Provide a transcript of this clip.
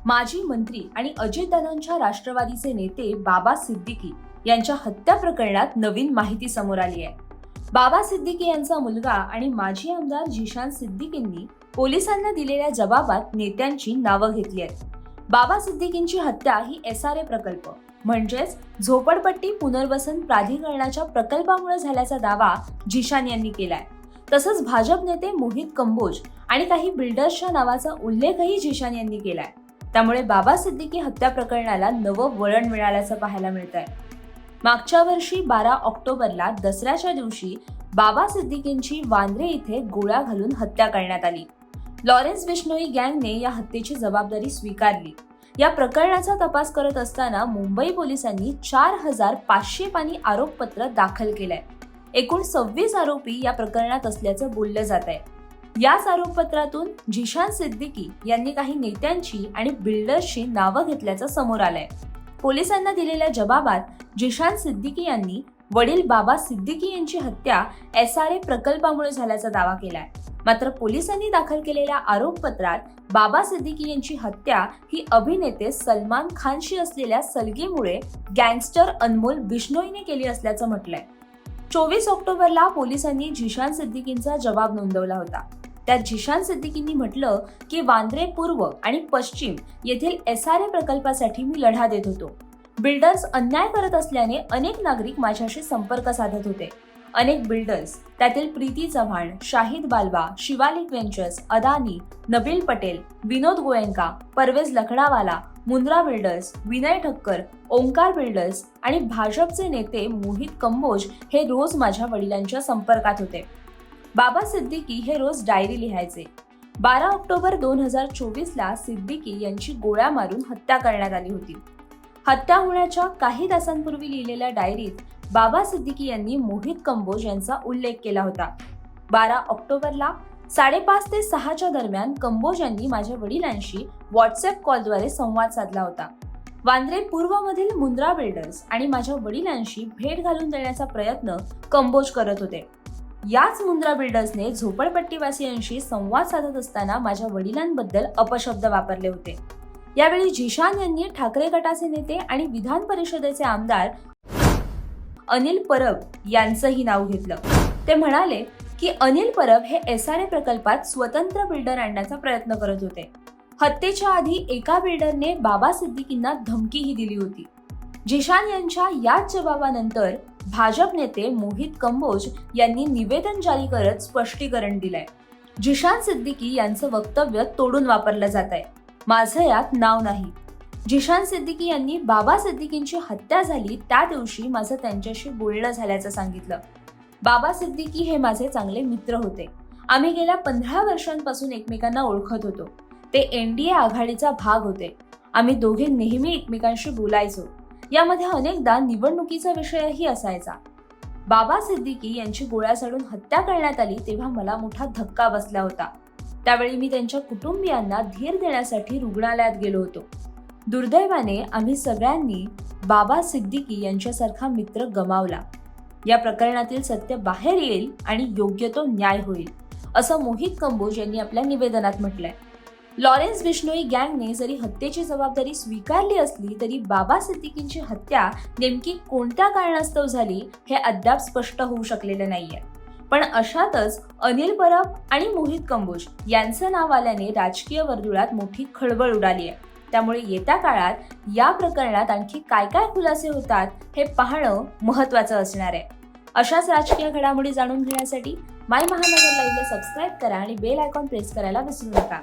माजी मंत्री आणि अजितदादांच्या राष्ट्रवादीचे नेते बाबा सिद्दीकी यांच्या हत्या प्रकरणात नवीन माहिती समोर आली आहे. बाबा सिद्दीकी यांचा मुलगा आणि माजी आमदार जिशान सिद्दीकींनी पोलिसांना दिलेल्या जबाबात नेत्यांची नावं घेतली आहेत. बाबा सिद्दीकींची हत्या ही SRA प्रकल्प म्हणजेच झोपडपट्टी पुनर्वसन प्राधिकरणाच्या प्रकल्पामुळे झाल्याचा दावा जिशान यांनी केलाय. तसंच भाजप नेते मोहित कंबोज आणि काही बिल्डर्सच्या नावाचा उल्लेखही जिशान यांनी केलाय. त्यामुळे बाबा सिद्दीकी हत्या प्रकरणाला नवं वळण मिळाल्याचं पाहायला मिळतंय. मागच्या वर्षी 12 ऑक्टोबरला दसऱ्याच्या दिवशी बाबा सिद्दीकींची वांद्रे इथे गोळ्या घालून हत्या करण्यात आली. लॉरेन्स बिश्नोई गँगने या हत्येची जबाबदारी स्वीकारली. या प्रकरणाचा तपास करत असताना मुंबई पोलिसांनी 4500 पानी आरोपपत्र दाखल केलंय. एकूण 26 आरोपी या प्रकरणात असल्याचं बोललं जात आहे. याच आरोपपत्रातून जिशान सिद्दीकी यांनी काही नेत्यांची आणि बिल्डर्सची नावं घेतल्याचं समोर आलंय. पोलिसांना दिलेल्या जबाबात जिशान सिद्दीकी यांनी वडील बाबा सिद्दीकी यांची हत्या SRA प्रकल्पामुळे झाल्याचा दावा केलाय. मात्र पोलिसांनी दाखल केलेल्या आरोपपत्रात बाबा सिद्दीकी यांची हत्या ही अभिनेते सलमान खानशी असलेल्या सलगीमुळे गँगस्टर अनमोल बिश्नोईने केली असल्याचं म्हटलंय. 24 ऑक्टोबरला पोलिसांनी जिशान सिद्दीकींचा जबाब नोंदवला होता. त्यात जिशान सिद्दीकींनी म्हटलं की वांद्रे पूर्व आणि पश्चिम येथील SRA प्रकल्पासाठी मी लढा देत होतो. बिल्डर्स अन्याय करत असल्याने अनेक नागरिक माझ्याशी संपर्क साधत होते. अनेक बिल्डर्स त्यातील प्रीती चव्हाण, शाहिद बालवा, शिवालिक वेंचर्स, अदानी, नबील पटेल, विनोद गोयंका, परवेज लखडावाला, मुंद्रा बिल्डर्स, विनय ठक्कर, ओंकार बिल्डर्स आणि भाजपचे नेते मोहित कंबोज हे रोज माझ्या वडिलांच्या संपर्कात होते. बाबा सिद्दीकी हे रोज डायरी लिहायचे. 12 ऑक्टोबर 2024ला सिद्दीकी यांची गोळ्या मारून हत्या करण्यात आली होती. हत्या होण्याच्या काही तासांपूर्वी लिहिलेल्या डायरीत बाबा सिद्दीकी यांनी मोहित कंबोज यांचा उल्लेख केला होता. 12 ऑक्टोबरला 5:30 ते 6च्या दरम्यान कंबोज यांनी माझ्या वडिलांशी व्हॉट्सअप कॉलद्वारे संवाद साधला होता. वांद्रे पूर्वमधील मुंद्रा बिल्डर्स आणि माझ्या वडिलांशी भेट घालून देण्याचा प्रयत्न कंबोज करत होते. याच मुंद्रा बिल्डर्सने झोपडपट्टीवासियांशी संवाद साधत असताना माझ्या वडिलांबद्दल अपशब्द वापरले होते. यावेळी जिशान यांनी ठाकरे गटाचे नेते आणि विधान परिषदेचे आमदार अनिल परब यांचंही नाव घेतलं. ते म्हणाले की अनिल परब हे SRA प्रकल्पात स्वतंत्र बिल्डर आणण्याचा प्रयत्न करत होते. हत्येच्या आधी एका बिल्डरने बाबा सिद्दीकींना धमकीही दिली होती. जिशान यांच्या याच जबाबानंतर भाजप नेते मोहित कंबोज यांनी निवेदन जारी करत स्पष्टीकरण दिलंय. जिशान सिद्दीकी यांचं वक्तव्य तोडून वापरलं जात आहे. माझं यात नाव नाही. जिशान सिद्दीकी यांनी बाबा सिद्दीकींची हत्या झाली त्या दिवशी माझं त्यांच्याशी बोलणं झाल्याचं सांगितलं. बाबा सिद्दीकी हे माझे चांगले मित्र होते. आम्ही गेल्या 15 वर्षांपासून एकमेकांना ओळखत होतो. ते NDA आघाडीचा भाग होते. आम्ही दोघे नेहमी एकमेकांशी बोलायचो. यामध्ये अनेकदा निवडणुकीचा विषयही असायचा. बाबा सिद्दीकी यांची गोळ्या झाडून हत्या करण्यात आली तेव्हा मला मोठा धक्का बसला होता. त्यावेळी मी त्यांच्या कुटुंबियांना धीर देण्यासाठी रुग्णालयात गेलो होतो. दुर्दैवाने आम्ही सगळ्यांनी बाबा सिद्दीकी यांच्यासारखा मित्र गमावला. या प्रकरणातील सत्य बाहेर येईल आणि योग्य तो न्याय होईल, असं मोहित कंबोज यांनी आपल्या निवेदनात म्हटलंय. लॉरेन्स बिश्नोई गँगने जरी हत्येची जबाबदारी स्वीकारली असली तरी बाबा सिद्दीकींची हत्या नेमकी कोणत्या कारणास्तव झाली हे अद्याप स्पष्ट होऊ शकलेलं नाहीये. पण अशातच अनिल परब आणि मोहित कंबोज यांचं नाव आल्याने राजकीय वर्तुळात मोठी खळबळ उडाली आहे. त्यामुळे येत्या काळात या प्रकरणात आणखी काय काय खुलासे होतात हे पाहणं महत्त्वाचं असणार आहे. अशाच राजकीय घडामोडी जाणून घेण्यासाठी माय महानगर लाईव्हला सबस्क्राईब करा आणि बेल आयकॉन प्रेस करायला विसरू नका.